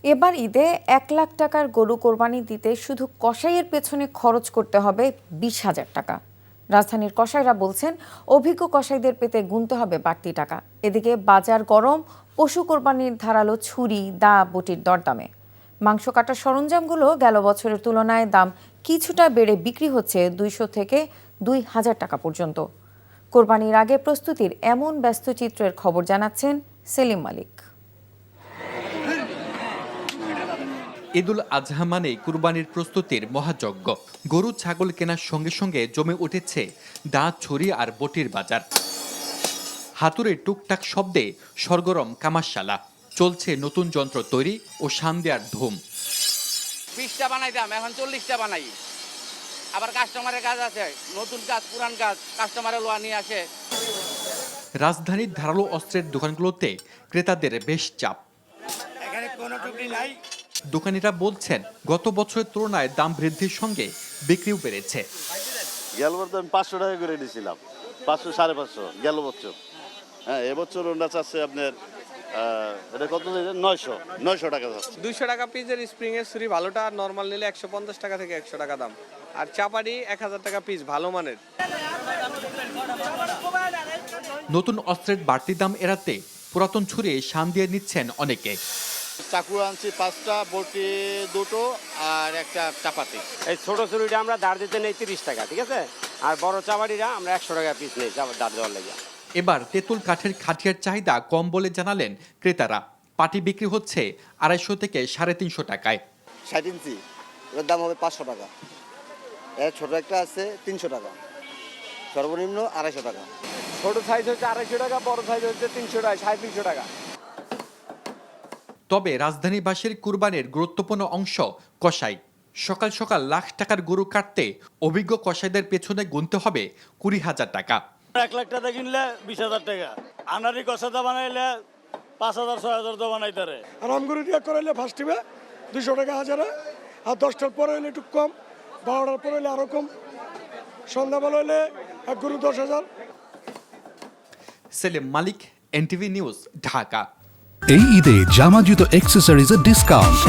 এবার ঈদে ১ লাখ টাকার গরু কোরবানি দিতে শুধু কসাইয়ের পেছনে খরচ করতে হবে ২০,০০০ টাকা। রাজধানীর কসাইরা বলছেন, অভিজ্ঞ কসাইদের পেতে গুনতে হবে বাড়তি টাকা। এদিকে বাজার গরম, পশু কোরবানির ধারালো ছুরি, দা, বটির দরদামে। মাংস কাটার সরঞ্জামগুলো গেল বছরের তুলনায় দাম কিছুটা বেড়ে বিক্রি হচ্ছে ২০০ থেকে ২,০০০ টাকা পর্যন্ত। কোরবানির আগে প্রস্তুতির এমন ব্যস্ত চিত্রের খবর জানাচ্ছেন সেলিম মালিক। ঈদুল আজহা মানেই কুরবানির প্রস্তুতির মহাযজ্ঞ। গরু ছাগল কেনার সঙ্গে সঙ্গে জমে উঠেছে দা, ছুরি আর বটির বাজার। হাতুড়ে টুকটাক শব্দে সরগরম কামাশালা। চলছে নতুন যন্ত্র তৈরি ও শান দেয়ার ধুম। 20টা বানাইতাম, এখন 40টা বানাই। আবার কাস্টমারের কাজ আছে, নতুন কাজ, পুরান কাজ, কাস্টমারের লোয়া নিয়ে আসে। রাজধানীর ধারালো অস্ত্রের দোকানগুলোতে ক্রেতাদের বেশ চাপ। এখানে কোনো টুকরি নাই। দোকানিরা বলছেন, গত বছরের তুলনায় দাম বৃদ্ধির সঙ্গে বিক্রিও বেড়েছে। গেল বছর আমি 500 টাকা করে নিয়েছিলাম, 500 550 গেল বছর। হ্যাঁ, এবছর ওটা চাচ্ছে আপনার এটা কত 900 টাকা যাচ্ছে। 200 টাকা পিসের স্প্রিং এর ছুরি ভালোটা, নরমাল নিলে 150 টাকা থেকে 100 টাকা দাম। আর চাপাটি 1000 টাকা পিস ভালো মানের। নতুন অস্ত্রের বাড়তি দাম এড়াতে পুরাতন ছুরি শান দিয়ে নিচ্ছেন অনেকে। চাকু আনছি 5টা, বটি 2টো আর একটা চাপাতি। এই ছোট ছুরিটা আমরা দাঁড় দিতে নেই 30 টাকা, ঠিক আছে? আর বড় চাবাড়িটা আমরা 100 টাকা পিস নেই দাঁড় দেওয়ার লেগে। এবার তেঁতুল কাঠের খাটিয়ার চাহিদা কম বলে জানালেন ক্রেতারা। পাটি বিক্রি হচ্ছে 250 থেকে 350 টাকায়। 60 ইঞ্চি এর দাম হবে 500 টাকা। এর ছোট একটা আছে 300 টাকা, সর্বনিম্ন 250 টাকা। ছোট সাইজ হচ্ছে 250 টাকা, বড় সাইজ হচ্ছে 300 টাকা, 350 টাকা। তবে রাজধানীবাসীর কুরবানির গুরুত্বপূর্ণ অংশ কসাই। সকাল সকাল লাখ টাকার গরু কাটতে অভিজ্ঞ কসাইদের পেছনে গুনতে হবে 20,000 টাকা। 1 লাখ টাকা কিনলে 20,000 টাকা, আনারি কষাটা বানাইলে 5,000 6,000 তো বানাইতারে। আরাম করে দিয়ে করাইলে ফার্স্ট টিমে 200 টাকা হাজারে, আর 10টার পরে হইলে একটু কম, 12টার পরে হইলে আরো কম, সন্ধ্যাবেলা হইলে এক গরু 10,000। সেলিম মালিক, NTV নিউজ, ঢাকা। এই ঈদে জামা জুতো অ্যাক্সেসরিজের ডিসকাউন্ট।